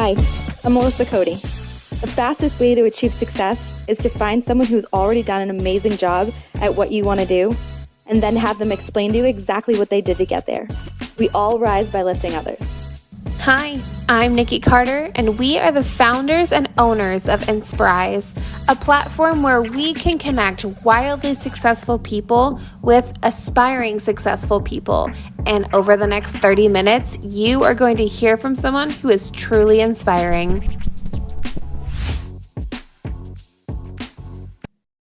Hi, I'm Melissa Cote. The fastest way to achieve success is to find someone who's already done an amazing job at what you want to do, and then have them explain to you exactly what they did to get there. We all rise by lifting others. Hi, I'm Nycki Carter, and we are the founders and owners of Insporise, a platform where we can connect wildly successful people with aspiring successful people. And over the next 30 minutes, you are going to hear from someone who is truly inspiring.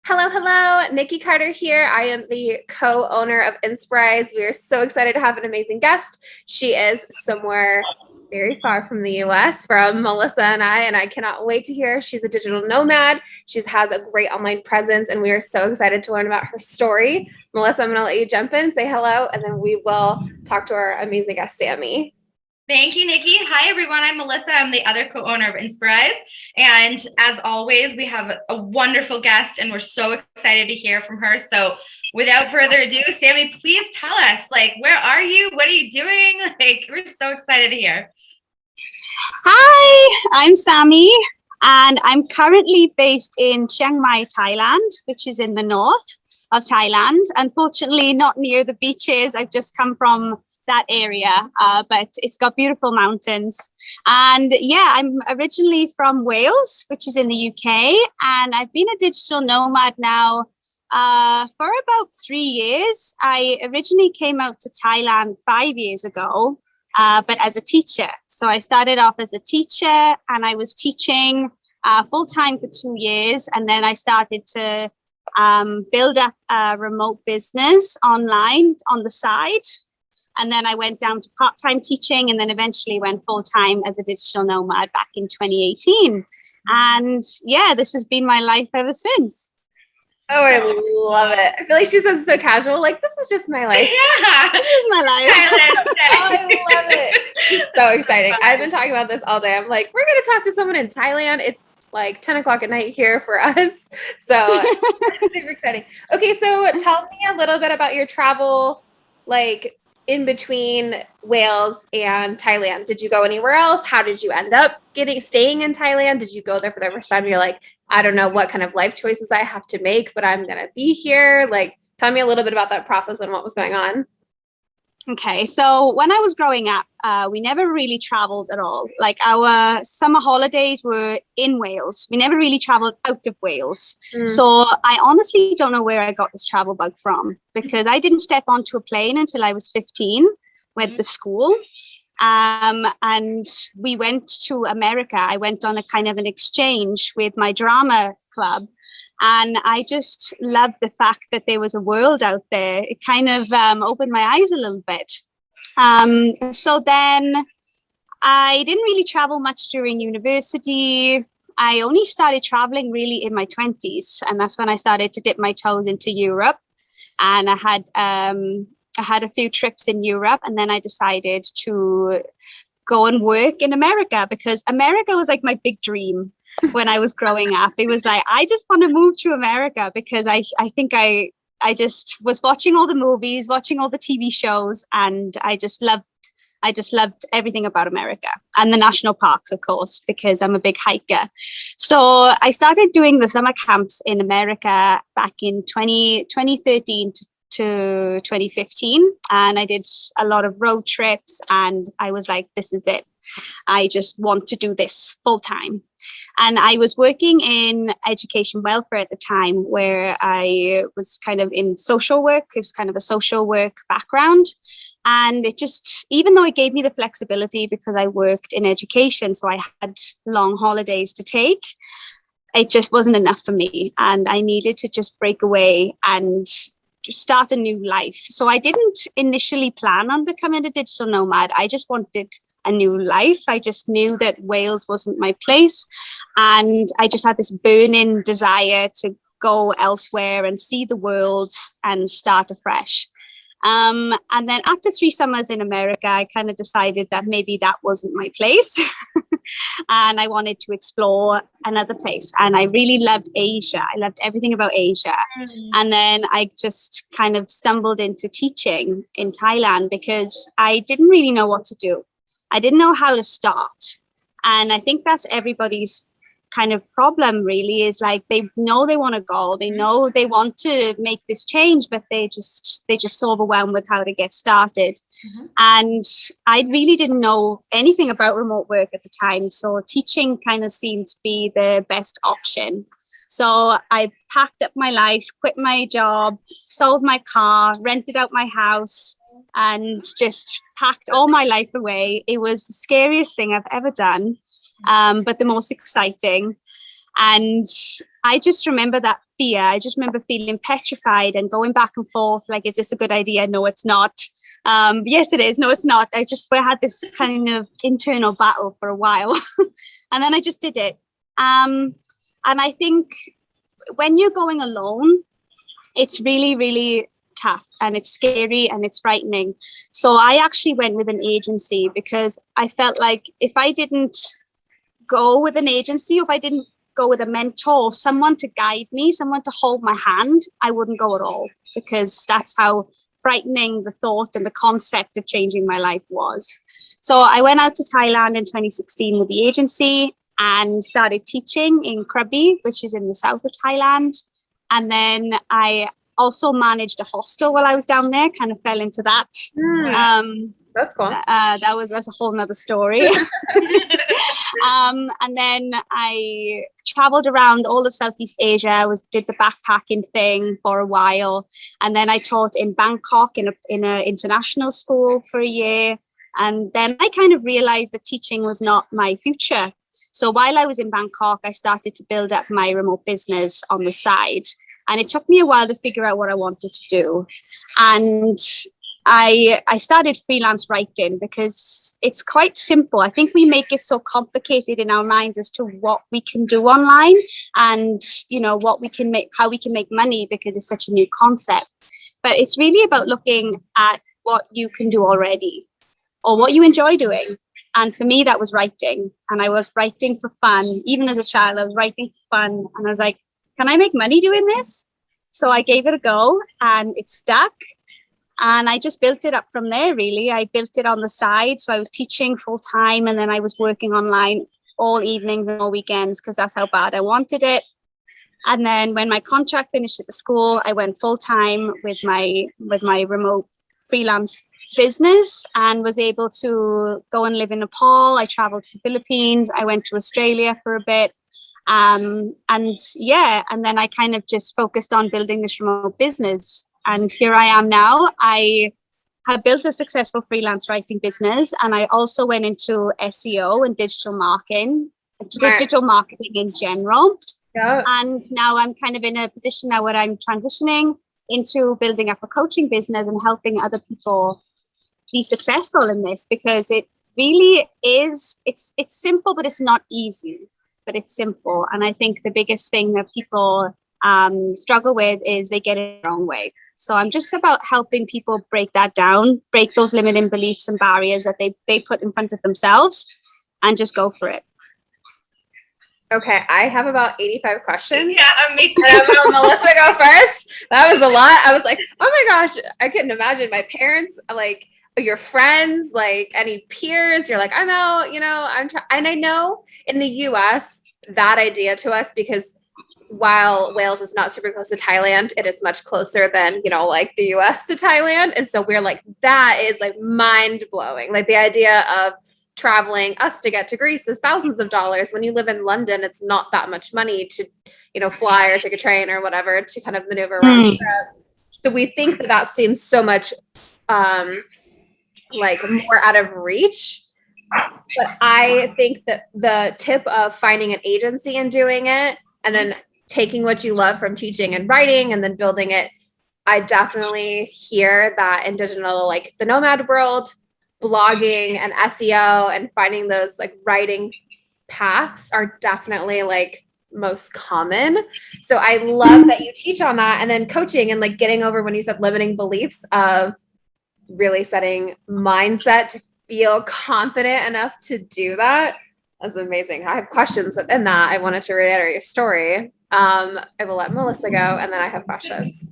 Hello, Nycki Carter here. I am the co-owner of Insporise. We are so excited to have an amazing guest. She is somewhere very far from the US, from Melissa and I cannot wait to hear. She's a digital nomad. She has a great online presence, and we are so excited to learn about her story. Melissa, I'm going to let you jump in, say hello, and then we will talk to our amazing guest, Sami. Thank you, Nycki. Hi, everyone. I'm Melissa. I'm the other co-owner of Insporise. And as always, we have a wonderful guest, and we're so excited to hear from her. So without further ado, Sami, please tell us, where are you? What are you doing? We're so excited to hear. Hi, I'm Sami, and I'm currently based in Chiang Mai, Thailand, which is in the north of Thailand. Unfortunately, not near the beaches. I've just come from that area, but it's got beautiful mountains. And yeah, I'm originally from Wales, which is in the UK, and I've been a digital nomad now for about 3 years. I originally came out to Thailand 5 years ago, but as a teacher. So I started off as a teacher, and I was teaching full-time for 2 years, and then I started to build up a remote business online on the side. And then I went down to part-time teaching, and then eventually went full-time as a digital nomad back in 2018. And yeah, this has been my life ever since. Oh, I love it. I feel like she says so casual, this is just my life. Yeah. This is my life. Oh, I love it. So exciting. I've been talking about this all day. I'm like, we're going to talk to someone in Thailand. It's like 10 o'clock at night here for us. So super exciting. Okay, so tell me a little bit about your travel, in between Wales and Thailand. Did you go anywhere else? How did you end up staying in Thailand? Did you go there for the first time? You're like, I don't know what kind of life choices I have to make, but I'm going to be here. Tell me a little bit about that process and what was going on. Okay, so when I was growing up, we never really traveled at all. Our summer holidays were in Wales. We never really traveled out of Wales. So I honestly don't know where I got this travel bug from, because I didn't step onto a plane until I was 15 with the school. And we went to America. I went on a kind of an exchange with my drama club. And I just loved the fact that there was a world out there. It kind of opened my eyes a little bit. So then I didn't really travel much during university. I only started traveling really in my 20s. And that's when I started to dip my toes into Europe. And I had a few trips in Europe. And then I decided to go and work in America, because America was my big dream. When I was growing up, it was I just want to move to America, because I think I just was watching all the movies, watching all the TV shows, and I just loved everything about America, and the national parks, of course, because I'm a big hiker. So I started doing the summer camps in America back in 2013 to 2015, and I did a lot of road trips, and I was like, this is it. I just want to do this full time. And I was working in education welfare at the time, where I was kind of in social work. It was kind of a social work background. And it just, even though it gave me the flexibility because I worked in education, so I had long holidays to take, it just wasn't enough for me. And I needed to just break away and just start a new life. So I didn't initially plan on becoming a digital nomad. I just wanted a new life. I just knew that Wales wasn't my place. And I just had this burning desire to go elsewhere and see the world and start afresh. And then after 3 summers in America, I kind of decided that maybe that wasn't my place. And I wanted to explore another place. And I really loved Asia. I loved everything about Asia. And then I just kind of stumbled into teaching in Thailand because I didn't really know what to do. I didn't know how to start. And I think that's everybody's kind of problem, really, is like they know they want to go, they know they want to make this change, but they're just so overwhelmed with how to get started. And I really didn't know anything about remote work at the time, so teaching kind of seemed to be the best option. So I packed up my life, quit my job, sold my car, rented out my house, and just packed all my life away. It was the scariest thing I've ever done, but the most exciting. And I just remember that fear. I just remember feeling petrified and going back and forth, like, is this a good idea? No, it's not. Yes, it is. No, it's not. I had this kind of internal battle for a while. And then I just did it. And I think when you're going alone, it's really, really tough, and it's scary, and it's frightening. So I actually went with an agency because I felt like if I didn't go with an agency, or if I didn't go with a mentor, someone to guide me, someone to hold my hand, I wouldn't go at all, because that's how frightening the thought and the concept of changing my life was. So I went out to Thailand in 2016 with the agency and started teaching in Krabi, which is in the south of Thailand. And then I also managed a hostel while I was down there, kind of fell into that. That's cool. That's a whole nother story. And then I traveled around all of Southeast Asia, did the backpacking thing for a while. And then I taught in Bangkok in an international school for a year. And then I kind of realized that teaching was not my future. So while I was in Bangkok, I started to build up my remote business on the side. And it took me a while to figure out what I wanted to do. And I started freelance writing because it's quite simple. I think we make it so complicated in our minds as to what we can do online and, you know, what we can make, how we can make money, because it's such a new concept. But it's really about looking at what you can do already or what you enjoy doing. And for me, that was writing. And I was writing for fun. Even as a child, I was writing for fun. And I was like, can I make money doing this? So I gave it a go and it stuck. And I just built it up from there, really. I built it on the side. So I was teaching full time, and then I was working online all evenings and all weekends because that's how bad I wanted it. And then when my contract finished at the school, I went full time with my remote freelance business and was able to go and live in Nepal. I traveled to the Philippines. I went to Australia for a bit. And then I kind of just focused on building this remote business. And here I am now. I have built a successful freelance writing business, and I also went into SEO and digital marketing in general. Yeah. And now I'm kind of in a position now where I'm transitioning into building up a coaching business and helping other people be successful in this, because it really is, it's simple, but it's not easy, but it's simple. And I think the biggest thing that people struggle with is they get it the wrong way. So I'm just about helping people break that down, break those limiting beliefs and barriers that they put in front of themselves, and just go for it. Okay, I have about 85 questions. Yeah, me too. And I'm gonna let Melissa go first. That was a lot. I was like, oh my gosh, I couldn't imagine my parents, like your friends, like any peers. You're like, I'm out, you know, and I know in the US, that idea to us, because while Wales is not super close to Thailand, it is much closer than, you know, like the US to Thailand. And so we're like, that is like mind blowing. Like the idea of traveling, us to get to Greece is thousands of dollars. When you live in London, it's not that much money to, you know, fly or take a train or whatever to kind of maneuver around Europe. So we think that that seems so much like more out of reach. But I think that the tip of finding an agency and doing it, and then taking what you love from teaching and writing and then building it, I definitely hear that in digital, like the Nomad world, blogging and SEO and finding those like writing paths are definitely like most common. So I love that you teach on that, and then coaching and like getting over, when you said limiting beliefs, of really setting mindset to feel confident enough to do that. That's amazing. I have questions within that. I wanted to reiterate your story. I will let Melissa go, and then I have questions.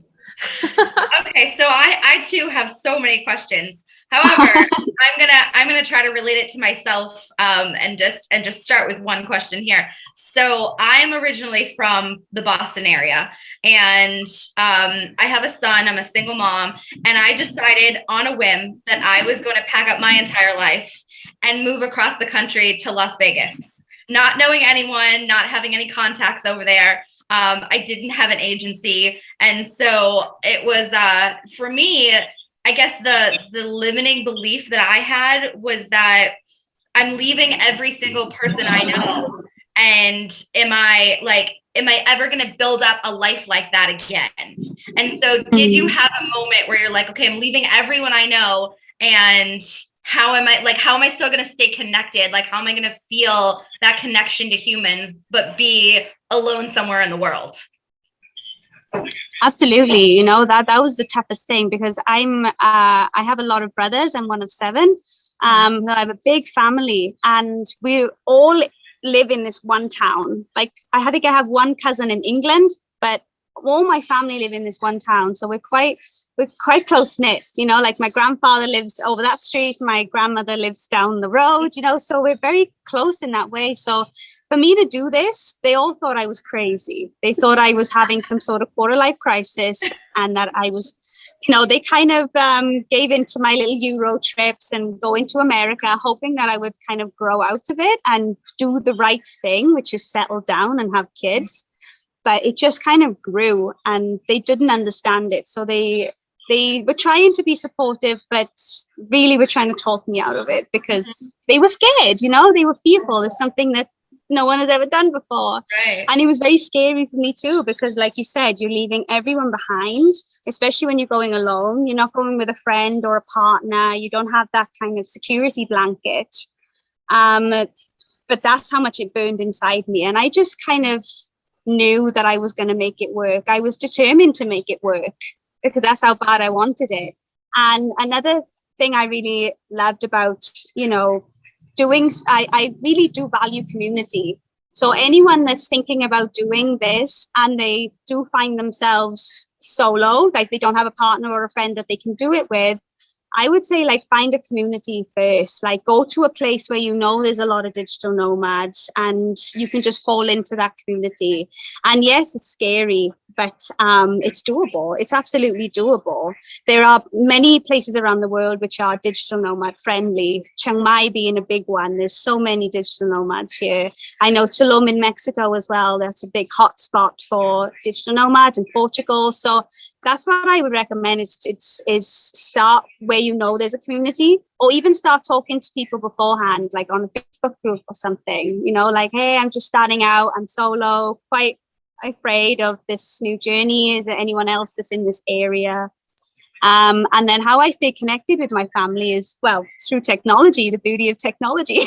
Okay, so I too have so many questions. However, I'm gonna try to relate it to myself, and just start with one question here. So I'm originally from the Boston area, and I have a son. I'm a single mom, and I decided on a whim that I was going to pack up my entire life and move across the country to Las Vegas, not knowing anyone, not having any contacts over there. I didn't have an agency, and so it was for me. I guess the limiting belief that I had was that I'm leaving every single person I know. And am I ever going to build up a life like that again? And so did you have a moment where you're like, okay, I'm leaving everyone I know, and how am I still going to stay connected? Like, how am I going to feel that connection to humans, but be alone somewhere in the world? Absolutely. You know, that was the toughest thing, because I have a lot of brothers. I'm one of 7. So I have a big family, and we all live in this one town. Like, I think I have one cousin in England, but all my family live in this one town. So we're quite close knit, you know, like my grandfather lives over that street, my grandmother lives down the road, you know, so we're very close in that way. So for me to do this, they all thought I was crazy. They thought I was having some sort of quarter life crisis, and that I was, you know, they kind of gave into my little Euro trips and going to America, hoping that I would kind of grow out of it and do the right thing, which is settle down and have kids. But it just kind of grew, and they didn't understand it. So they were trying to be supportive, but really were trying to talk me out of it, because they were scared, you know, they were fearful. It's something that no one has ever done before. Right. And it was very scary for me too, because like you said, you're leaving everyone behind, especially when you're going alone. You're not going with a friend or a partner. You don't have that kind of security blanket. But that's how much it burned inside me. And I just kind of knew that I was going to make it work. I was determined to make it work, because that's how bad I wanted it. And another thing I really loved about, you know, I really do value community. So anyone that's thinking about doing this and they do find themselves solo, like they don't have a partner or a friend that they can do it with, I would say, like, find a community first. Like, go to a place where you know there's a lot of digital nomads and you can just fall into that community. And yes, it's scary, but it's doable. It's absolutely doable. There are many places around the world which are digital nomad friendly. Chiang Mai being a big one. There's so many digital nomads here. I know Tulum in Mexico as well. That's a big hotspot for digital nomads, in Portugal. So that's what I would recommend is start where you know there's a community, or even start talking to people beforehand, like on a Facebook group or something, you know, like, hey, I'm just starting out, I'm solo, quite afraid of this new journey. Is there anyone else that's in this area? And then how I stay connected with my family is, well, through technology, the beauty of technology.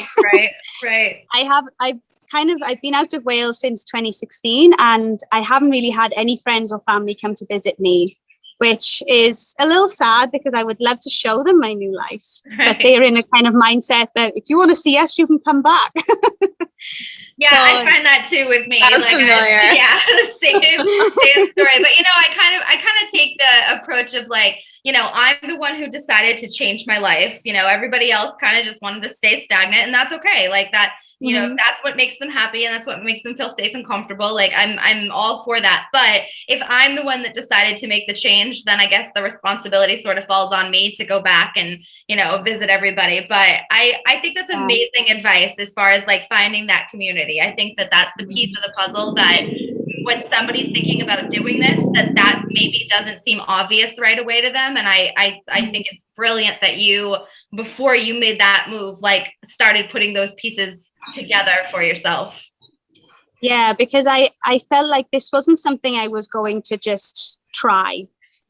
Right. I've been out of Wales since 2016, and I haven't really had any friends or family come to visit me, which is a little sad, because I would love to show them my new life. Right. But they're in a kind of mindset that if you want to see us, you can come back. Yeah, so, I find that too with me. That's familiar. Same story. But, you know, I kind of take the approach of, like, you know, I'm the one who decided to change my life. You know, everybody else kind of just wanted to stay stagnant, and that's okay. Like that, you know, if that's what makes them happy and that's what makes them feel safe and comfortable, like I'm all for that. But if I'm the one that decided to make the change, then I guess the responsibility sort of falls on me to go back and, you know, visit everybody. But I think that's amazing advice as far as, like, finding that community. I think that that's the piece of the puzzle that when somebody's thinking about doing this, that maybe doesn't seem obvious right away to them. And I think it's brilliant that you, before you made that move, like, started putting those pieces together for yourself. Yeah, because I felt like this wasn't something I was going to just try.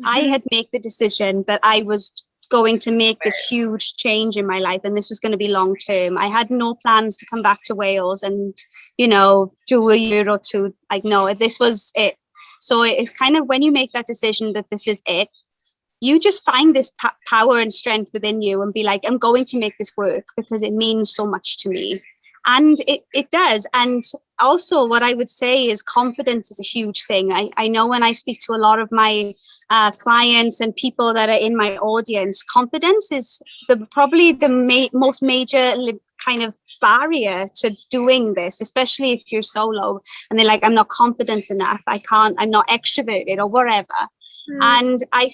I had made the decision that I was going to make this huge change in my life, and this was going to be long term. I had no plans to come back to Wales and, you know, do a year or two. Like, no, this was it. So it's kind of when you make that decision that this is it, you just find this power and strength within you and be like, I'm going to make this work because it means so much to me. And it does. And also what I would say is confidence is a huge thing. I know when I speak to a lot of my clients and people that are in my audience, confidence is probably the most major kind of barrier to doing this, especially if you're solo and they're like, I'm not confident enough, I'm not extroverted or whatever. And I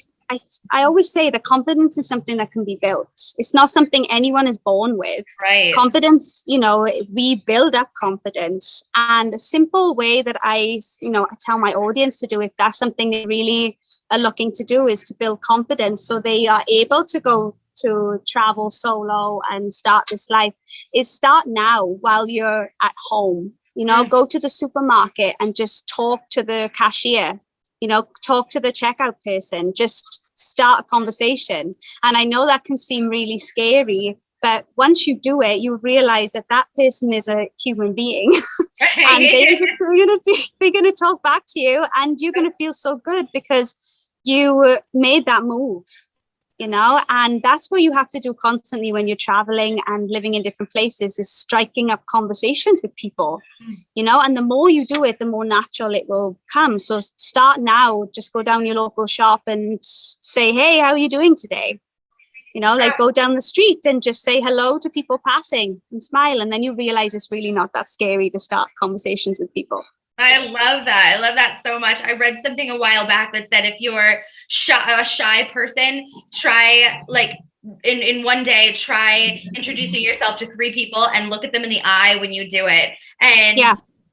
always say that confidence is something that can be built. It's not something anyone is born with. Right. Confidence, we build up confidence. And a simple way that I tell my audience to do, if that's something they really are looking to do, is to build confidence so they are able to go to travel solo and start this life, is start now while you're at home. Go to the supermarket and just talk to the cashier. Talk to the checkout person, just start a conversation. And I know that can seem really scary, but once you do it, you realize that person is a human being. And they're going to talk back to you, and you're going to feel so good because you made that move. And that's what you have to do constantly when you're traveling and living in different places, is striking up conversations with people, and the more you do it, the more natural it will come. So start now, just go down your local shop and say, hey, how are you doing today? Go down the street and just say hello to people passing and smile. And then you realize it's really not that scary to start conversations with people. I love that. I love that so much. I read something a while back that said if you're a shy person, try in one day, try introducing yourself to 3 people and look at them in the eye when you do it. And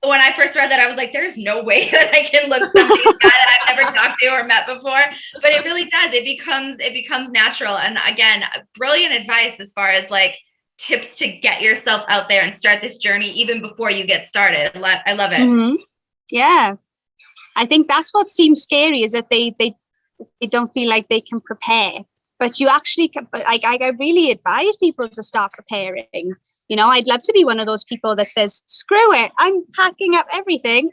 when I first read that, I was like, there's no way that I can look somebody that I've never talked to or met before. But it really does. It becomes natural. And again, brilliant advice as far as tips to get yourself out there and start this journey even before you get started. I love it. Mm-hmm. Yeah, I think that's what seems scary, is that they don't feel like they can prepare. But you actually can. I really advise people to start preparing. I'd love to be one of those people that says, screw it, I'm packing up everything,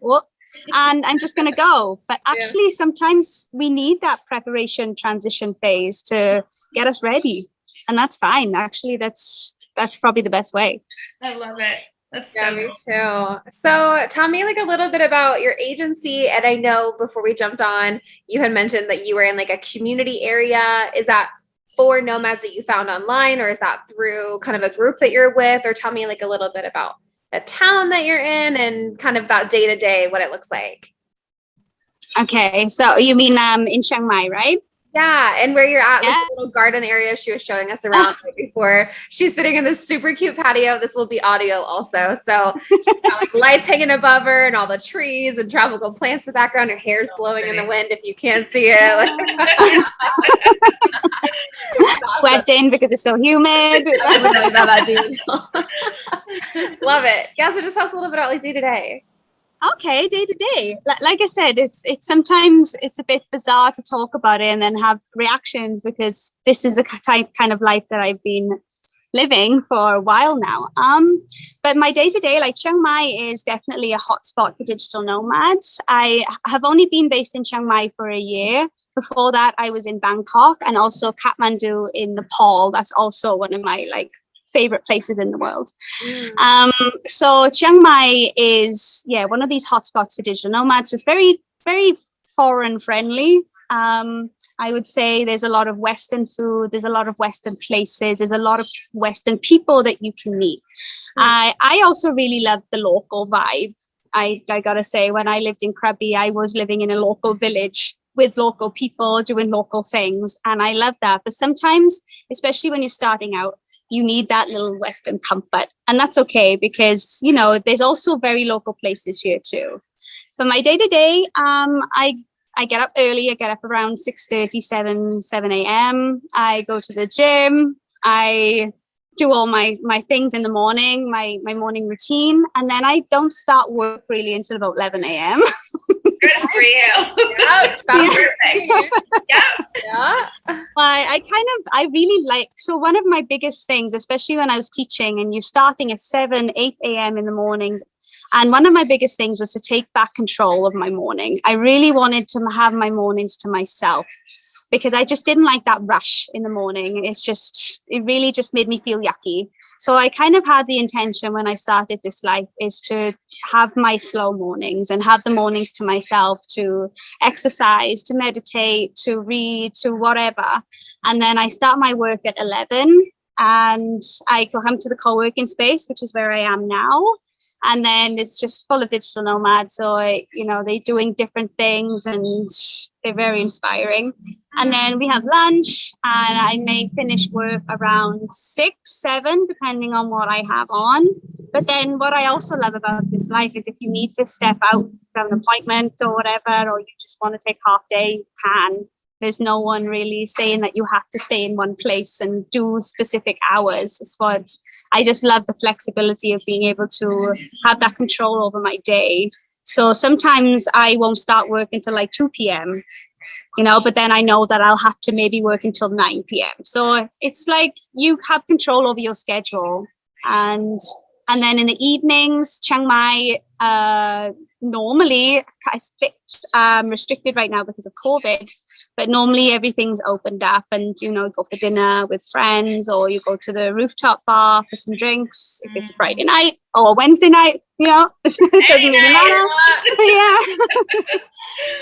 and I'm just going to go. But actually, sometimes we need that preparation transition phase to get us ready. And that's fine. Actually, that's probably the best way. I love it. Yeah, me too. So tell me a little bit about your agency. And I know before we jumped on, you had mentioned that you were in a community area. Is that for nomads that you found online, or is that through kind of a group that you're with? Or tell me a little bit about the town that you're in and kind of about day to day, what it looks like. Okay. So you mean in Chiang Mai, right? Yeah, and where you're at, the little garden area she was showing us around right before. She's sitting in this super cute patio. This will be audio also. So she's got lights hanging above her and all the trees and tropical plants in the background. Her hair's blowing in the wind if you can't see it. Sweating because it's so humid. Love it. Yeah, so just tell us a little bit about day to day. Okay, day to day. Like I said, it's sometimes it's a bit bizarre to talk about it and then have reactions, because this is the kind of life that I've been living for a while now. But my day to day, Chiang Mai is definitely a hotspot for digital nomads. I have only been based in Chiang Mai for a year. Before that, I was in Bangkok and also Kathmandu in Nepal. That's also one of my favorite places in the world. So Chiang Mai is one of these hotspots for digital nomads. It's very, very foreign friendly. I would say there's a lot of Western food, there's a lot of Western places, there's a lot of Western people that you can meet. I also really love the local vibe. I gotta say, when I lived in Krabi, I was living in a local village with local people doing local things, and I love that. But sometimes, especially when you're starting out, you need that little Western comfort, and that's okay, because there's also very local places here too. For my day to day, I get up early. I get up around 6:30, 7 a.m. I go to the gym. I do all my things in the morning, my morning routine, and then I don't start work really until about 11 a.m. Good for you. Yeah, perfect. Yeah. I really like, so one of my biggest things, especially when I was teaching and you're starting at 7, 8 a.m. in the mornings, and one of my biggest things was to take back control of my morning. I really wanted to have my mornings to myself. because I just didn't like that rush in the morning. It really just made me feel yucky. So I kind of had the intention when I started this life is to have my slow mornings and have the mornings to myself, to exercise, to meditate, to read, to whatever. And then I start my work at 11 and I come to the co-working space, which is where I am now. And then it's just full of digital nomads. So, they're doing different things and they're very inspiring. And then we have lunch and I may finish work around 6, 7, depending on what I have on. But then what I also love about this life is if you need to step out from an appointment or whatever, or you just want to take half day, you can. There's no one really saying that you have to stay in one place and do specific hours. It's what I just love, the flexibility of being able to have that control over my day. So sometimes I won't start work until like 2 p.m., but then I know that I'll have to maybe work until 9 p.m. So it's like you have control over your schedule. And then in the evenings, Chiang Mai, normally it's a bit restricted right now because of COVID, but normally everything's opened up and, go for dinner with friends or you go to the rooftop bar for some drinks if it's a Friday night or a Wednesday night, it doesn't really matter.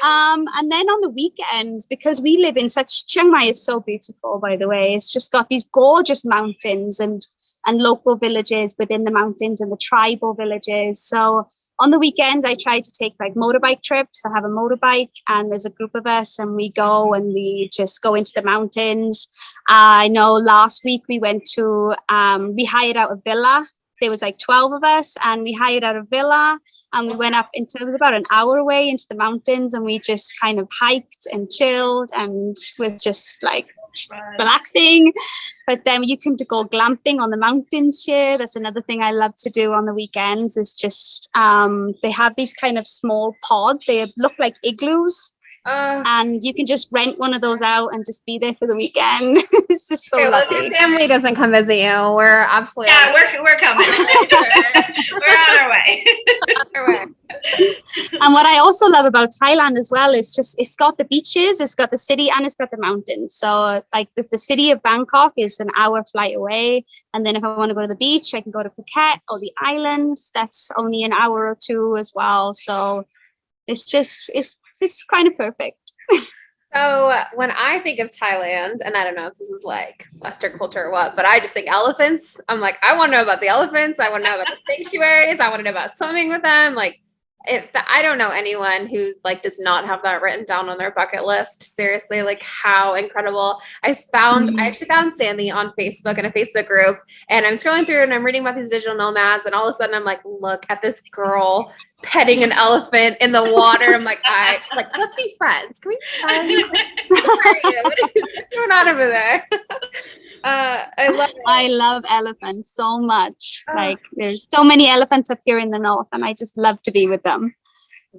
And then on the weekends, because we live in Chiang Mai is so beautiful, by the way. It's just got these gorgeous mountains and local villages within the mountains and the tribal villages. So on the weekends, I try to take like motorbike trips. I have a motorbike and there's a group of us and we go and we just go into the mountains. I know last week we went to, we hired out a villa. There was like 12 of us and we hired out a villa and we went up into, it was about an hour away into the mountains and we just kind of hiked and chilled and was just like relaxing. But then you can go glamping on the mountains here. That's another thing I love to do on the weekends is just, they have these kind of small pods. They look like igloos. And you can just rent one of those out and just be there for the weekend. It's just so lovely. Well, your family doesn't come visit you. We're absolutely we're coming. We're on our way. And what I also love about Thailand as well is just it's got the beaches, it's got the city, and it's got the mountains. So like the city of Bangkok is an hour flight away, and then if I want to go to the beach, I can go to Phuket or the islands. That's only an hour or two as well. So it's kind of perfect. So when I think of Thailand, and I don't know if this is like Western culture or what, but I just think elephants. I'm like, I want to know about the elephants. I want to know about the sanctuaries. I want to know about swimming with them. Like, I don't know anyone who like does not have that written down on their bucket list. Seriously, like how incredible. I actually found Sami on Facebook in a Facebook group, and I'm scrolling through and I'm reading about these digital nomads, and all of a sudden I'm like, look at this girl petting an elephant in the water. I'm like, let's be friends. Can we be friends? What's going on over there? I love elephants so much. Like there's so many elephants up here in the north and I just love to be with them.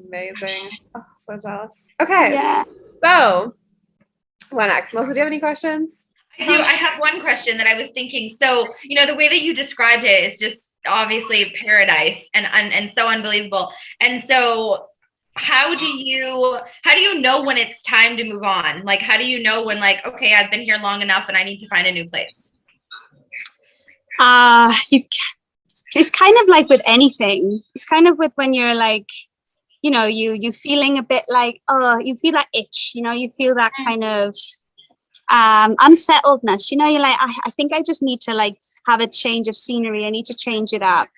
Amazing. Oh, so jealous. Okay. Yeah. So what next? Melissa, do you have any questions? I do. I have one question that I was thinking. So, the way that you described it is just obviously paradise and so unbelievable. And so how do you know when it's time to move on? Like, how do you know when like, okay, I've been here long enough and I need to find a new place? It's kind of like with anything. It's kind of with when you're like, you feeling a bit like, you feel that itch, you feel that kind of unsettledness, you're like, I think I just need to like have a change of scenery. I need to change it up.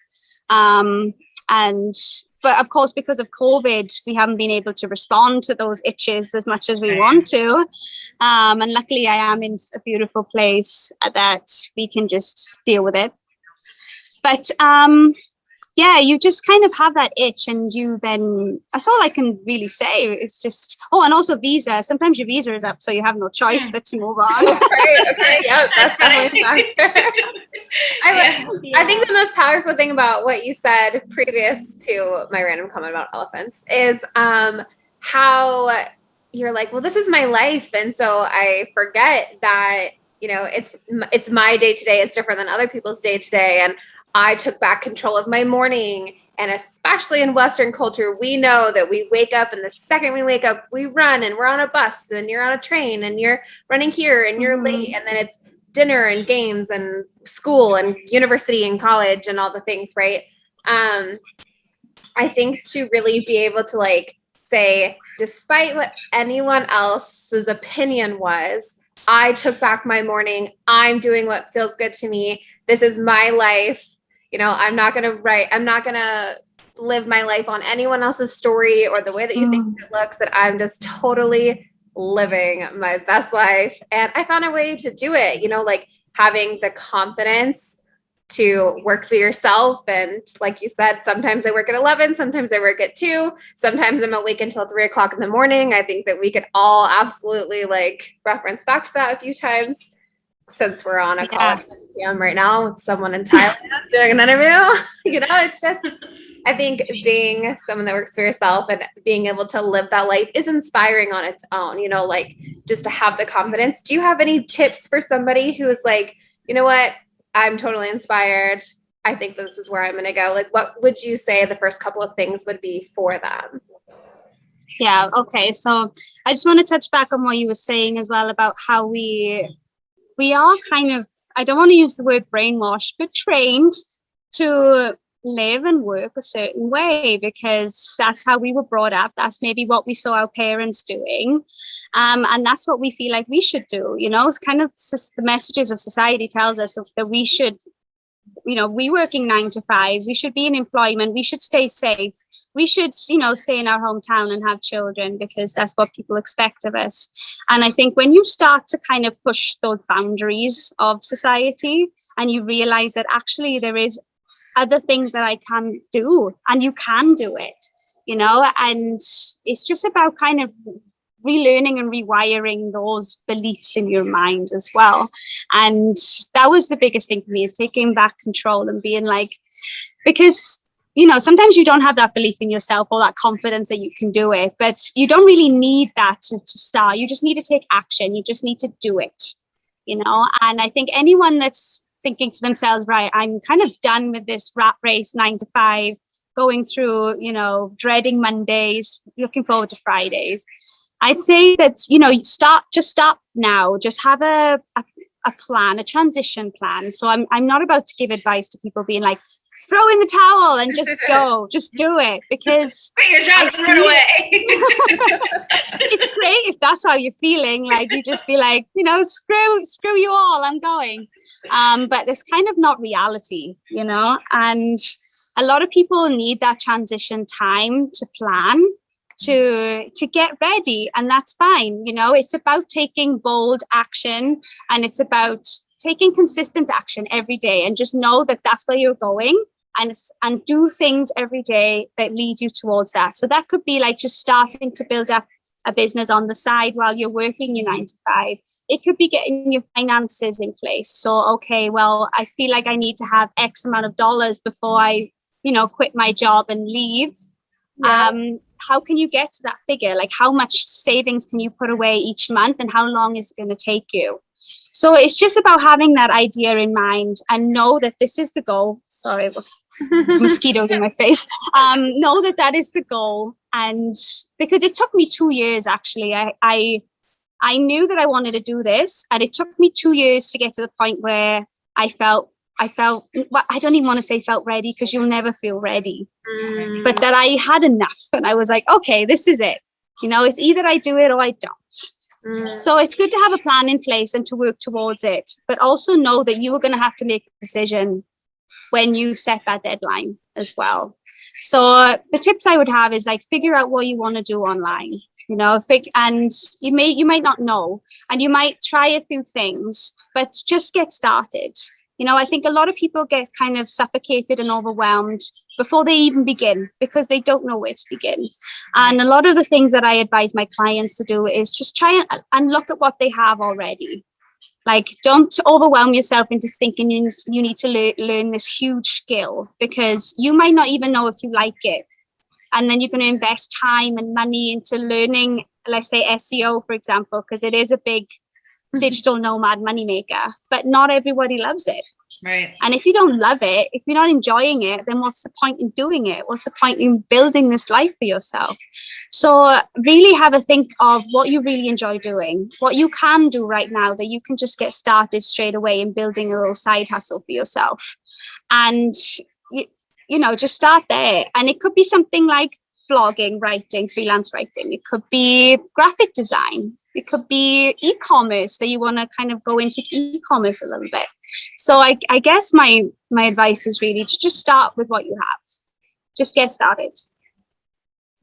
But of course, because of COVID, we haven't been able to respond to those itches as much as we want to. And luckily I am in a beautiful place that we can just deal with it. But yeah, you just kind of have that itch and that's all I can really say. It's just, and also visa. Sometimes your visa is up, so you have no choice but to move on. Okay, yeah, that's definitely a factor. I think the most powerful thing about what you said previous to my random comment about elephants is how you're like, well, this is my life. And so I forget that, it's my day today. It's different than other people's day today. And I took back control of my morning And especially in Western culture, we know that we wake up, and the second we wake up, we run, and we're on a bus, and you're on a train, and you're running here, and you're late, and then it's dinner and games and school and university and college and all the things, right? I think to really be able to like say, despite what anyone else's opinion was, I took back my morning. I'm doing what feels good to me. This is my life. You know, I'm not going to live my life on anyone else's story or the way that you think it looks, that I'm just totally living my best life. And I found a way to do it, you know, like having the confidence to work for yourself. And like you said, sometimes I work at 11, sometimes I work at 2, sometimes I'm awake until 3 o'clock in the morning. I think that we could all absolutely like reference back to that a few times, since we're on a call at 10 p.m. right now with someone in Thailand doing an interview. You know, it's just, I think being someone that works for yourself and being able to live that life is inspiring on its own, you know, like just to have the confidence. Do you have any tips for somebody who is like, you know what, I'm totally inspired, I think this is where I'm going to go? Like, what would you say the first couple of things would be for them? Yeah, okay. So I just want to touch back on what you were saying as well about how we are kind of, I don't want to use the word brainwashed, but trained to live and work a certain way because that's how we were brought up. That's maybe what we saw our parents doing. And that's what we feel like we should do. You know, it's kind of the messages of society tells us that we should, you know, we working 9 to 5, we should be in employment, we should stay safe, we should, you know, stay in our hometown and have children because that's what people expect of us. And I think when you start to kind of push those boundaries of society and you realize that actually there is other things that I can do and you can do it, you know, and it's just about kind of relearning and rewiring those beliefs in your mind as well. And that was the biggest thing for me, is taking back control and being like, because, you know, sometimes you don't have that belief in yourself or that confidence that you can do it, but you don't really need that to start. You just need to take action. You just need to do it, you know. And I think anyone that's thinking to themselves, right, I'm kind of done with this rat race 9 to 5, going through, you know, dreading Mondays, looking forward to Fridays, I'd say that, you know, start now. Just have a plan, a transition plan. So I'm not about to give advice to people being like, throw in the towel and just go, just do it, because quit your job and run away. It's great if that's how you're feeling. Like you just be like, you know, screw you all, I'm going. But it's kind of not reality, you know. And a lot of people need that transition time to plan, to get ready, and that's fine. You know, it's about taking bold action, and it's about taking consistent action every day, and just know that that's where you're going, and do things every day that lead you towards that. So that could be like just starting to build up a business on the side while you're working your 9 to 5. It could be getting your finances in place. So, okay, well, I feel like I need to have X amount of dollars before I, you know, quit my job and leave. Yeah. How can you get to that figure? Like, how much savings can you put away each month, and how long is it going to take you? So it's just about having that idea in mind and know that this is the goal. Sorry, mosquitoes in my face. Know that that is the goal. And because it took me 2 years, actually, I knew that I wanted to do this, and it took me 2 years to get to the point where I felt, well, I don't even want to say felt ready, because you'll never feel ready, but that I had enough, and I was like, okay, this is it. You know, it's either I do it or I don't. So it's good to have a plan in place and to work towards it, but also know that you are going to have to make a decision when you set that deadline as well. So the tips I would have is like, figure out what you want to do online, you know, and you might not know, and you might try a few things, but just get started. You know, I think a lot of people get kind of suffocated and overwhelmed before they even begin, because they don't know where to begin. And a lot of the things that I advise my clients to do is just try and look at what they have already. Like, don't overwhelm yourself into thinking you need to learn this huge skill, because you might not even know if you like it. And then you're going to invest time and money into learning, let's say SEO, for example, because it is a big digital nomad moneymaker, but not everybody loves it. Right. And if you don't love it, if you're not enjoying it, then what's the point in doing it? What's the point in building this life for yourself? So really have a think of what you really enjoy doing, what you can do right now that you can just get started straight away in building a little side hustle for yourself. And, you know, just start there. And it could be something like blogging, writing, freelance writing. It could be graphic design. It could be e-commerce, that you want to kind of go into e-commerce a little bit. So I guess my advice is really to just start with what you have. Just get started.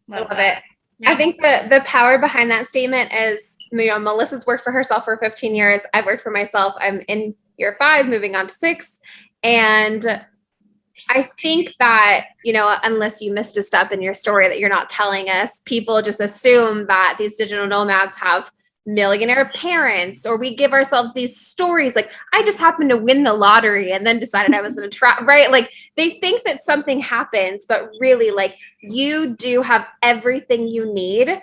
I love it. Yeah. I think the power behind that statement is, you know, Melissa's worked for herself for 15 years. I've worked for myself. I'm in year 5, moving on to 6. And I think that, you know, unless you missed a step in your story that you're not telling us, people just assume that these digital nomads have millionaire parents, or we give ourselves these stories like, I just happened to win the lottery and then decided I was going to try, right? Like they think that something happens, but really, like, you do have everything you need,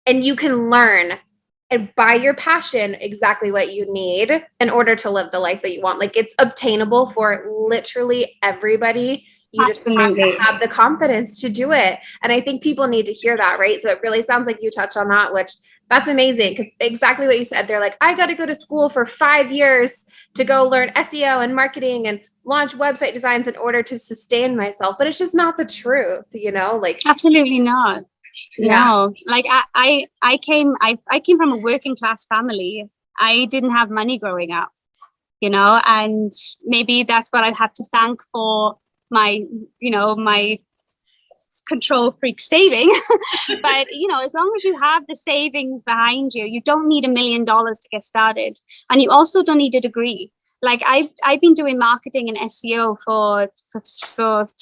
and you can learn and by your passion exactly what you need in order to live the life that you want. Like, it's obtainable for literally everybody. You Absolutely. just have to have the confidence to do it. And I think people need to hear that, right? So it really sounds like you touched on that, which that's amazing, because exactly what you said. They're like, I got to go to school for 5 years to go learn SEO and marketing and launch website designs in order to sustain myself. But it's just not the truth, you know? Like, absolutely not. Yeah. No, like I came from a working class family. I didn't have money growing up, you know, and maybe that's what I have to thank for my, you know, my control freak saving. But, you know, as long as you have the savings behind you, you don't need $1 million to get started. And you also don't need a degree. Like I've been doing marketing and SEO for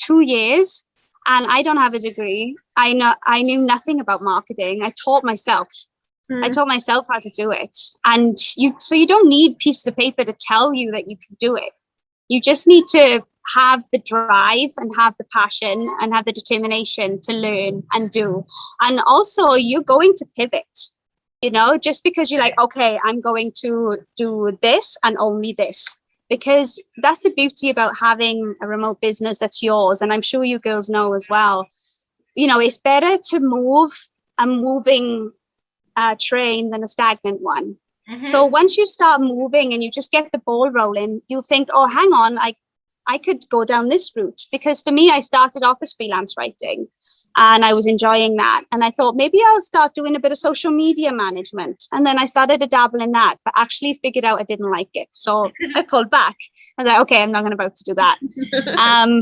2 years. And I don't have a degree. I knew nothing about marketing. I taught myself. I taught myself how to do it. And you don't need pieces of paper to tell you that you can do it. You just need to have the drive and have the passion and have the determination to learn and do. And also, you're going to pivot. You know, just because you're like, okay, I'm going to do this and only this. Because that's the beauty about having a remote business that's yours. And I'm sure you girls know as well, you know, it's better to move a moving train than a stagnant one. Mm-hmm. So once you start moving and you just get the ball rolling, you think, oh, hang on, I could go down this route. Because for me, I started off as freelance writing and I was enjoying that. And I thought maybe I'll start doing a bit of social media management. And then I started to dabble in that, but actually figured out I didn't like it. So I pulled back. I was like, okay, I'm not about to do that.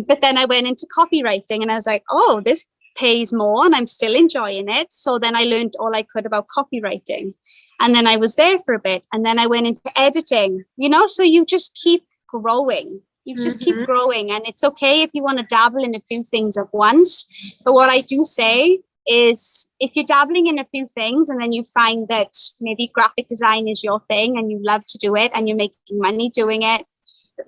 But then I went into copywriting and I was like, oh, this pays more and I'm still enjoying it. So then I learned all I could about copywriting. And then I was there for a bit. And then I went into editing, you know, so you just keep growing. You just keep growing, and it's okay if you want to dabble in a few things at once. But what I do say is if you're dabbling in a few things and then you find that maybe graphic design is your thing and you love to do it and you're making money doing it,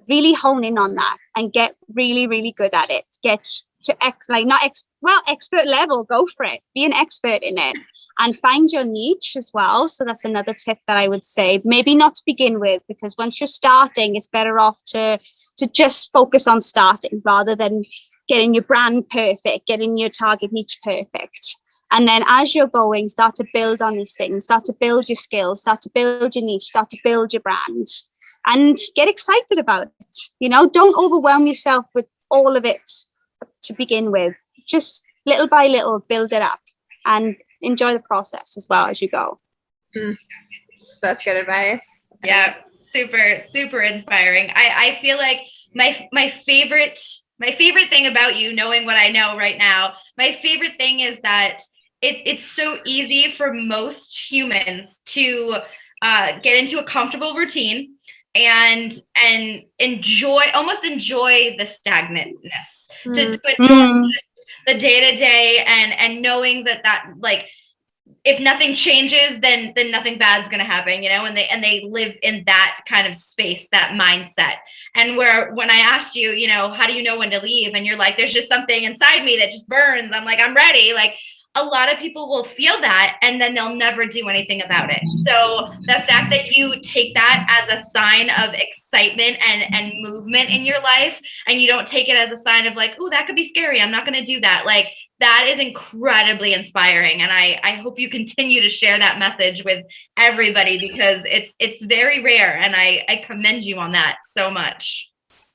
really hone in on that and get really, really good at it. Get to expert level, go for it. Be an expert in it and find your niche as well. So that's another tip that I would say, maybe not to begin with, because once you're starting, it's better off to just focus on starting rather than getting your brand perfect, getting your target niche perfect. And then as you're going, start to build on these things, start to build your skills, start to build your niche, start to build your brand, and get excited about it. You know, don't overwhelm yourself with all of it to begin with. Just little by little, build it up and enjoy the process as well as you go. Such good advice. Yeah, super, super inspiring. I feel like my favorite thing about you, knowing what I know right now, my favorite thing is that it's so easy for most humans to get into a comfortable routine and enjoy the stagnantness, to enjoy the day-to-day and knowing that like if nothing changes, then nothing bad's gonna happen, you know, and they live in that kind of space, that mindset. And when I asked you, you know, how do you know when to leave? And you're like, there's just something inside me that just burns. I'm like, I'm ready. Like, a lot of people will feel that and then they'll never do anything about it. So the fact that you take that as a sign of excitement and movement in your life, and you don't take it as a sign of like, oh, that could be scary, I'm not going to do that. Like, that is incredibly inspiring. And I hope you continue to share that message with everybody, because it's very rare. And I commend you on that so much.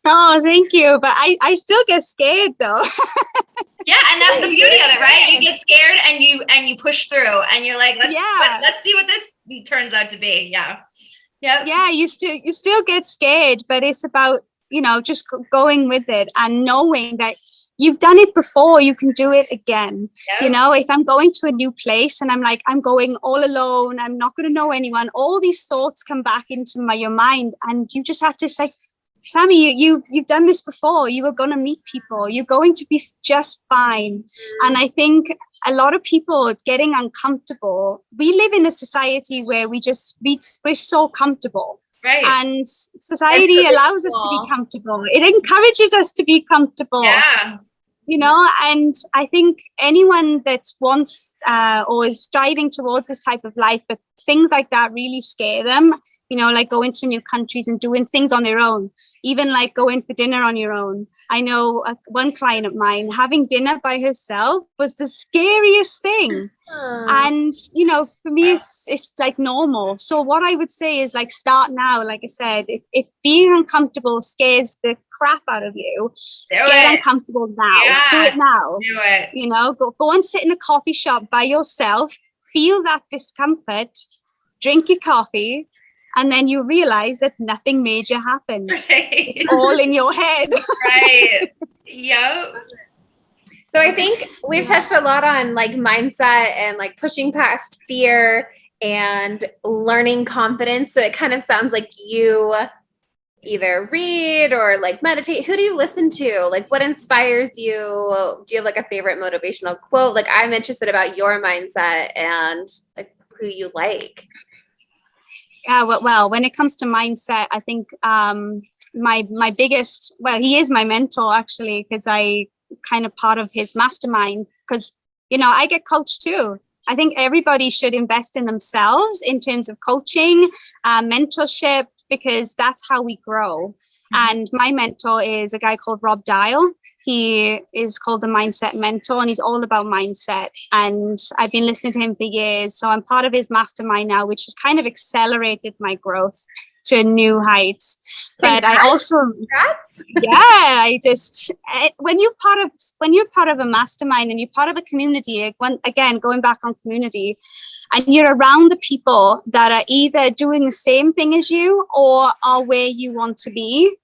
Oh, thank you. But I still get scared though. Yeah, and that's the beauty of it, right? You get scared and you push through, and you're like, let's see what this turns out to be. Yeah. Yep. Yeah, you still get scared, but it's about, just going with it and knowing that you've done it before, you can do it again. Yep. If I'm going to a new place and I'm like, I'm going all alone, I'm not going to know anyone, all these thoughts come back into your mind, and you just have to say, Sami, you've done this before. You are going to meet people. You're going to be just fine. And I think a lot of people getting uncomfortable. We live in a society where we're so comfortable. Right. And society allows us to be comfortable. It encourages us to be comfortable. Yeah. And I think anyone that wants or is striving towards this type of life, but things like that really scare them, like going to new countries and doing things on their own, even like going for dinner on your own. I know one client of mine, having dinner by herself was the scariest thing. And, for me, it's like normal. So what I would say is like, start now. Like I said, if being uncomfortable scares the crap out of you, get uncomfortable now. Yeah. Do it now. Do it. Go and sit in a coffee shop by yourself, feel that discomfort, drink your coffee, and then you realize that nothing major happened. Right. It's all in your head. Right. Yep. So I think we've touched a lot on like mindset and like pushing past fear and learning confidence. So it kind of sounds like you either read or like meditate. Who do you listen to? Like, what inspires you? Do you have like a favorite motivational quote? Like, I'm interested about your mindset and like who you like. Yeah, well, when it comes to mindset, I think my biggest, he is my mentor actually, because I kind of part of his mastermind, because, I get coached too. I think everybody should invest in themselves in terms of coaching, mentorship, because that's how we grow. And my mentor is a guy called Rob Dial. He is called the Mindset Mentor, and he's all about mindset. And I've been listening to him for years. So I'm part of his mastermind now, which has kind of accelerated my growth to new heights. But I also, when you're part of a mastermind and you're part of a community, again, going back on community, and you're around the people that are either doing the same thing as you or are where you want to be,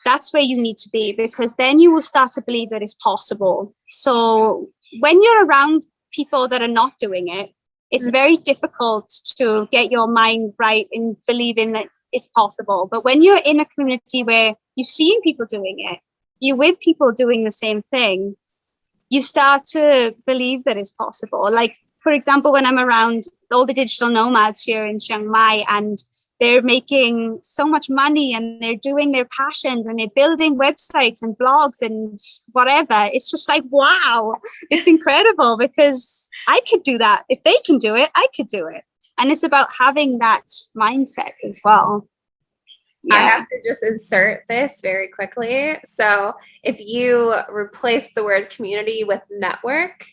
that's where you need to be, because then you will start to believe that it's possible. So when you're around people that are not doing it, it's very difficult to get your mind right in believing that it's possible. But when you're in a community where you're seeing people doing it, you're with people doing the same thing, you start to believe that it's possible. Like, for example, when I'm around all the digital nomads here in Chiang Mai, and they're making so much money and they're doing their passions and they're building websites and blogs and whatever, it's just like, wow, it's incredible, because I could do that. If they can do it, I could do it. And it's about having that mindset as well. Yeah. I have to just insert this very quickly. So if you replace the word community with network,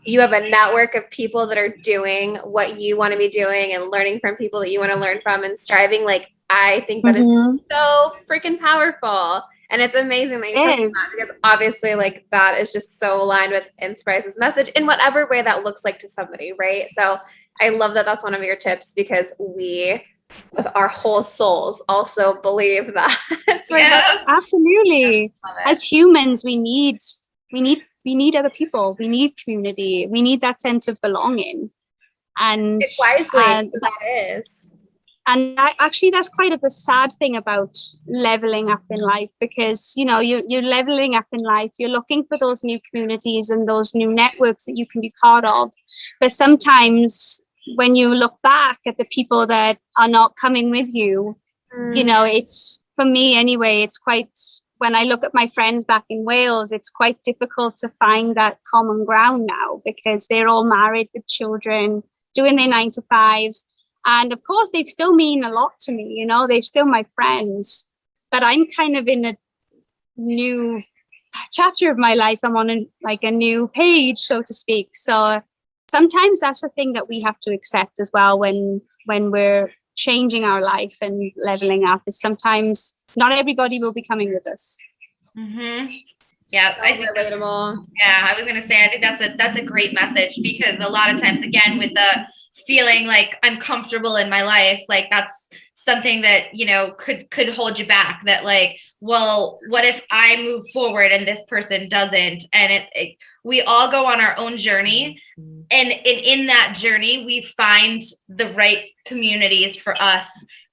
you have a network of people that are doing what you want to be doing and learning from people that you want to learn from and striving. Like, I think that is so freaking powerful. And it's amazing that you're talking about that, because obviously like that is just so aligned with Inspirise's message in whatever way that looks like to somebody. Right. So I love that that's one of your tips, because we, with our whole souls, also believe that. Absolutely. As humans, we need other people. We need community. We need that sense of belonging. And it's wisely that is. And that's quite of a sad thing about leveling up in life, because, you're leveling up in life. You're looking for those new communities and those new networks that you can be part of. But sometimes when you look back at the people that are not coming with you, it's, for me anyway, it's quite when I look at my friends back in Wales, it's quite difficult to find that common ground now because they're all married with children, doing their 9 to 5s. And of course, they still mean a lot to me, you know, they're still my friends. But I'm kind of in a new chapter of my life. I'm on a new page, so to speak. So sometimes that's the thing that we have to accept as well when we're changing our life and leveling up, is sometimes not everybody will be coming with us. Mm-hmm. Yeah, So I think relatable. Yeah, I was gonna say, I think that's a great message, because a lot of times, again, with the feeling like I'm comfortable in my life, like that's something that, you know, could hold you back. That like, well, what if I move forward and this person doesn't? And we all go on our own journey, and in that journey, we find the right communities for us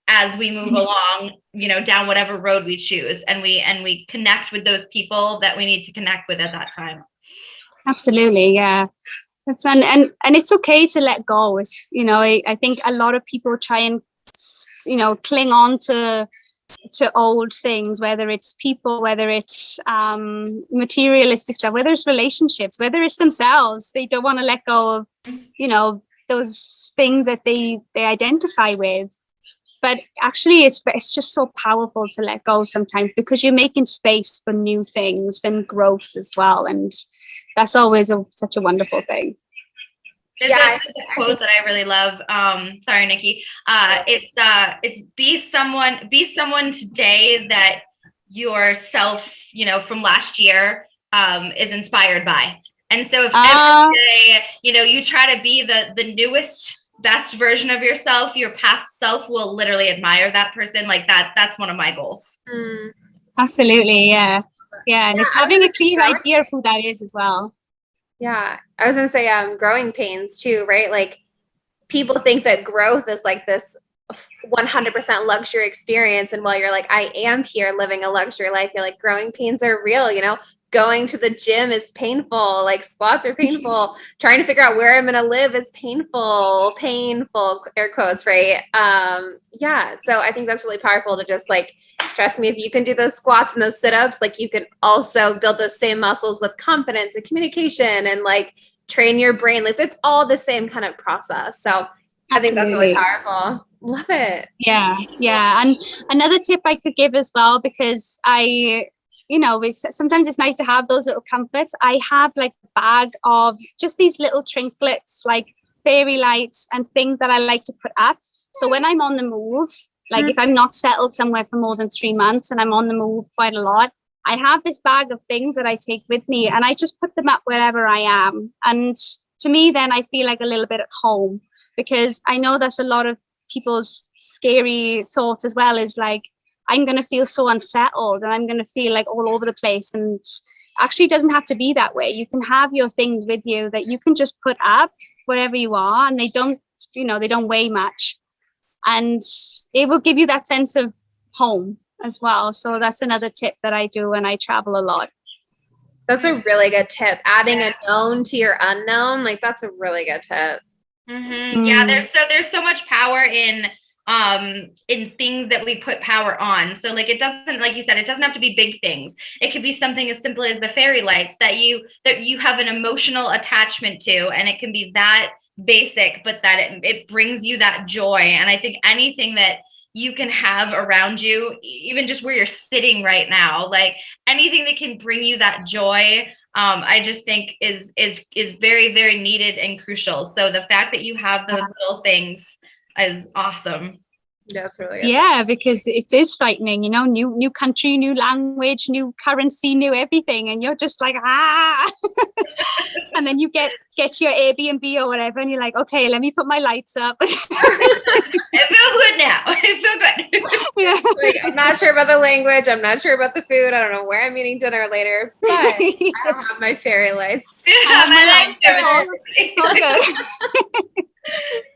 as we move along, you know, down whatever road we choose, and we connect with those people that we need to connect with at that time. Absolutely, yeah. And it's okay to let go. It's, you know, I think a lot of people try and, you know, cling on to old things, whether it's people, whether it's materialistic stuff, whether it's relationships, whether it's themselves. They don't want to let go of, you know, those things that they identify with. But actually, it's just so powerful to let go sometimes, because you're making space for new things and growth as well. And that's always such a wonderful thing. There's a quote that I really love. Sorry, Nycki. It's be someone today that yourself, you know, from last year is inspired by. And so if every day, you know, you try to be the newest, best version of yourself, your past self will literally admire that person. Like that's one of my goals. Absolutely, yeah. And it's having a clear idea of who that is as well. Yeah, I was gonna say growing pains too, right? Like people think that growth is like this 100% luxury experience, and while you're like, I am here living a luxury life, you're like, growing pains are real, you know. Going to the gym is painful, like squats are painful, trying to figure out where I'm gonna live is painful, air quotes, right? Yeah, so I think that's really powerful to just like, trust me, if you can do those squats and those sit-ups, like you can also build those same muscles with confidence and communication and like train your brain. Like it's all the same kind of process. So I think that's really powerful. Love it. Yeah. And another tip I could give as well, because you know, sometimes it's nice to have those little comforts. I have like a bag of just these little trinkets, like fairy lights and things that I like to put up. So when I'm on the move, like if I'm not settled somewhere for more than 3 months and I'm on the move quite a lot, I have this bag of things that I take with me, and I just put them up wherever I am. And to me, then I feel like a little bit at home, because I know that's a lot of people's scary thoughts as well, is like, I'm going to feel so unsettled and I'm going to feel like all over the place. And actually it doesn't have to be that way. You can have your things with you that you can just put up wherever you are, and they don't, you know, they don't weigh much. And it will give you that sense of home as well. So that's another tip that I do when I travel a lot. That's a really good tip. Adding a known to your unknown, like that's a really good tip. Yeah, there's so much power in things that we put power on. So like, it doesn't, like you said, it doesn't have to be big things. It could be something as simple as the fairy lights that you have an emotional attachment to, and it can be that basic, but that it brings you that joy. And I think anything that you can have around you, even just where you're sitting right now, like anything that can bring you that joy, I just think is very, very needed and crucial. So the fact that you have those little things is awesome. That's really good. Yeah, because it is frightening, you know, new country, new language, new currency, new everything, and you're just like, and then you get your Airbnb or whatever, and you're like, okay, let me put my lights up. I feel good now. I feel good. Yeah. Like, I'm not sure about the language. I'm not sure about the food. I don't know where I'm eating dinner later, but I don't have my fairy lights. My lights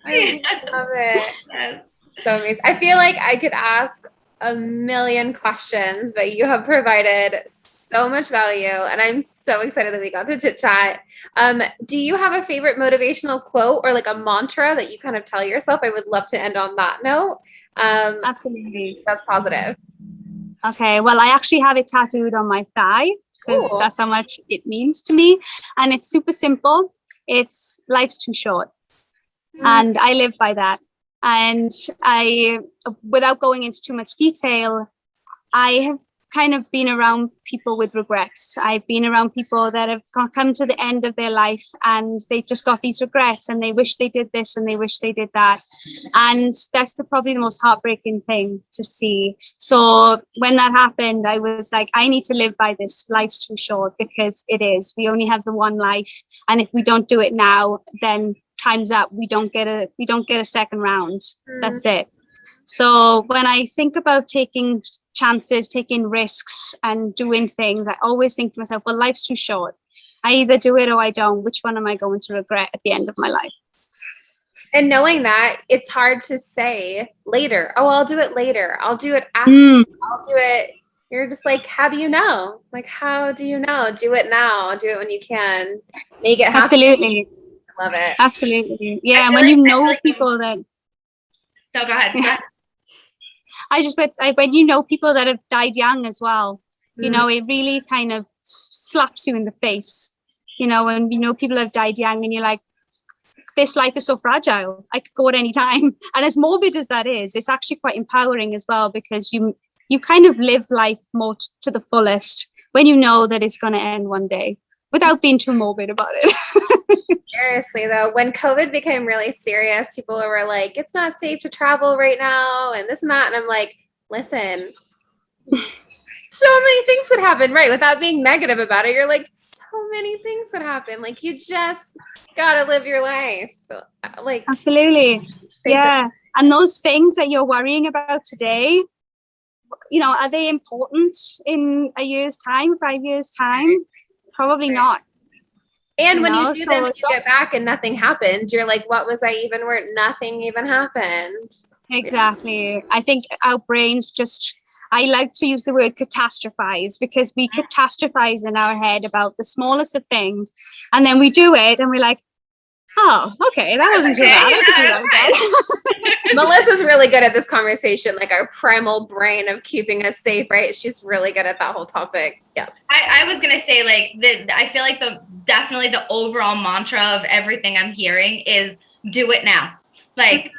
Okay. I love it. Yes. So amazing. I feel like I could ask a million questions, but you have provided so much value, and I'm so excited that we got to chit chat. Do you have a favorite motivational quote or like a mantra that you kind of tell yourself? I would love to end on that note. Absolutely. That's positive. Okay, well, I actually have it tattooed on my thigh because that's how much it means to me. And it's super simple. It's life's too short. And I live by that. And without going into too much detail, I have kind of been around people with regrets. I've been around people that have come to the end of their life and they've just got these regrets and they wish they did this and they wish they did that. And that's probably the most heartbreaking thing to see. So when that happened, I was like, I need to live by this. Life's too short, because it is. We only have the one life. And if we don't do it now, then time's up. We don't get a second round. That's it. So when I think about taking chances, taking risks and doing things, I always think to myself, well, life's too short. I either do it or I don't. Which one am I going to regret at the end of my life? And knowing that, it's hard to say later. Oh, I'll do it later. I'll do it after. I'll do it. You're just like, how do you know? Like, how do you know? Do it now. Do it when you can. Make it happen. Absolutely. I love it. Absolutely. Yeah. And when you know people that... No, go ahead. When you know people that have died young as well, you know, it really kind of slaps you in the face, you know, and you know, people have died young and you're like, this life is so fragile. I could go at any time. And as morbid as that is, it's actually quite empowering as well, because you kind of live life more to the fullest when you know that it's going to end one day, without being too morbid about it. Seriously, though, when COVID became really serious, people were like, it's not safe to travel right now and this and that. And I'm like, listen, so many things could happen, right? Without being negative about it, you're like, so many things could happen. Like, you just got to live your life. Like, absolutely. Yeah. And those things that you're worrying about today, you know, are they important in a year's time, 5 years' time? Probably not. And when you do them and you get back and nothing happened, you're like, what was I even where nothing even happened? Exactly. I think our brains just, I like to use the word catastrophize, because we catastrophize in our head about the smallest of things. And then we do it and we're like, oh, okay, that wasn't too bad. I could do that again. Melissa's really good at this conversation, like our primal brain of keeping us safe, right? She's really good at that whole topic. Yeah. I was gonna say, like, I feel like definitely the overall mantra of everything I'm hearing is do it now. Like,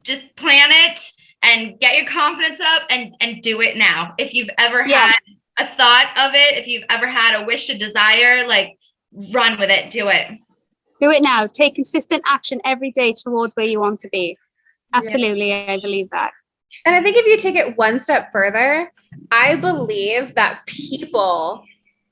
just plan it and get your confidence up and do it now. If you've ever had a thought of it, if you've ever had a wish, a desire, like, run with it, do it. Do it now. Take consistent action every day towards where you want to be. Absolutely. I believe that. And I think if you take it one step further, I believe that people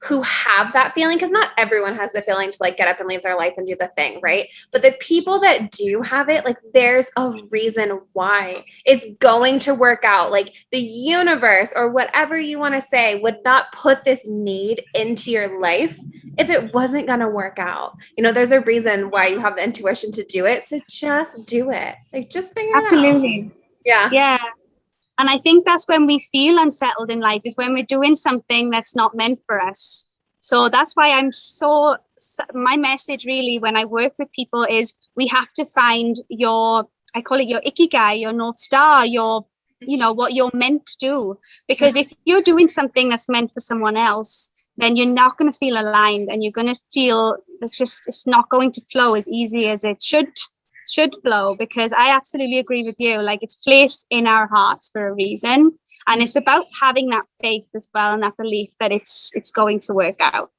who have that feeling, because not everyone has the feeling to like get up and leave their life and do the thing, right? But the people that do have it, like, there's a reason why it's going to work out. Like, the universe or whatever you want to say would not put this need into your life if it wasn't going to work out. You know, there's a reason why you have the intuition to do it. So just do it. Like, just figure it out. Absolutely. Yeah. Yeah. And I think that's when we feel unsettled in life, is when we're doing something that's not meant for us. So that's why my message really when I work with people is we have to find I call it your ikigai, your North Star, you know, what you're meant to do. Because if you're doing something that's meant for someone else, then you're not going to feel aligned, and you're going to feel it's not going to flow as easy as it should flow. Because I absolutely agree with you. Like, it's placed in our hearts for a reason, and it's about having that faith as well and that belief that it's going to work out.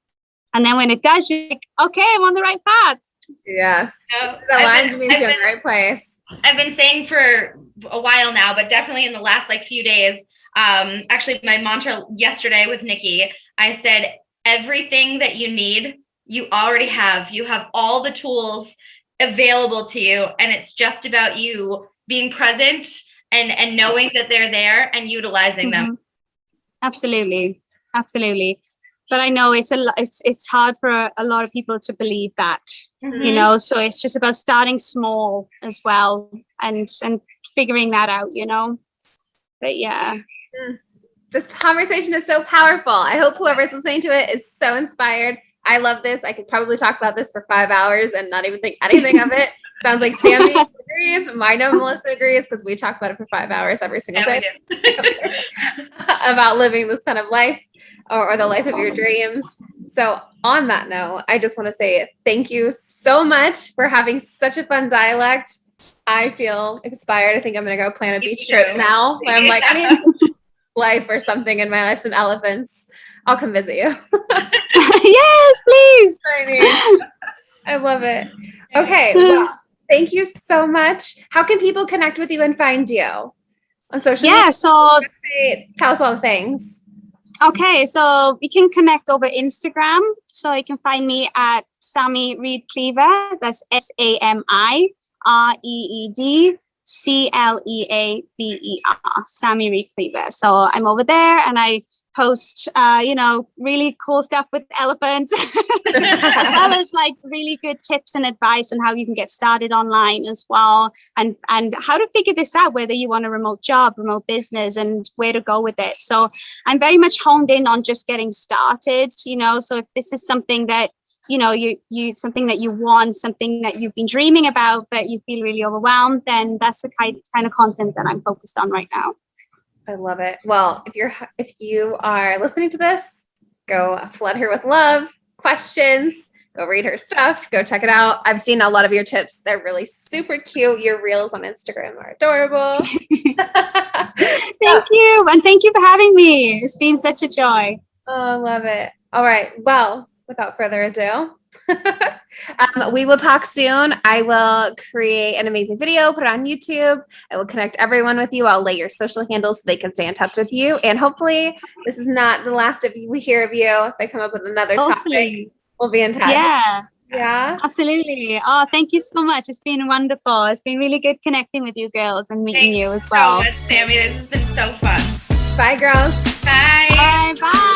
And then when it does, you're like, okay, I'm on the right path. Yes. The line means you're in the right place. I've been saying for a while now, but definitely in the last few days, actually my mantra yesterday with Nycki, I said, everything that you need, you already have. You have all the tools available to you, and it's just about you being present and knowing that they're there and utilizing them. Absolutely. But I know it's hard for a lot of people to believe that, you know, so it's just about starting small as well and figuring that out, you know. But yeah. This conversation is so powerful. I hope whoever's listening to it is so inspired. I love this. I could probably talk about this for 5 hours and not even think anything of it. Sounds like Sami agrees. I know Melissa agrees, because we talk about it for 5 hours every single day. about living this kind of life or the life of your dreams. So on that note, I just want to say thank you so much for having such a fun dialect. I feel inspired. I think I'm going to go plan a beach trip now where I'm like, I need some life or something in my life, some elephants. I'll come visit you. Yes, please. I love it. Okay. Well, thank you so much. How can people connect with you and find you on social media? Yeah, so tell us all the things. okay, so we can connect over Instagram. So you can find me at Sami Reed Cleaver. That's SamiReedCleaver, Sami Reed Cleaver. So I'm over there and I post, really cool stuff with elephants, as well as like really good tips and advice on how you can get started online as well, and how to figure this out, whether you want a remote job, remote business, and where to go with it. So I'm very much honed in on just getting started, so if this is something that you something that you want, something that you've been dreaming about, but you feel really overwhelmed, then that's the kind of content that I'm focused on right now. I love it. Well, if you are listening to this, go flood her with love, questions, go read her stuff, go check it out. I've seen a lot of your tips. They're really super cute. Your reels on Instagram are adorable. Thank you. And thank you for having me. It's been such a joy. Oh, I love it. All right. Well, without further ado, we will talk soon. I will create an amazing video, put it on YouTube. I will connect everyone with you. I'll lay your social handles so they can stay in touch with you. And hopefully this is not the last of we hear of you. If I come up with another topic, we'll be in touch. Yeah, absolutely. Oh, thank you so much. It's been wonderful. It's been really good connecting with you girls and meeting you as well. So much, Sami. This has been so fun. Bye, girls. Bye. Bye.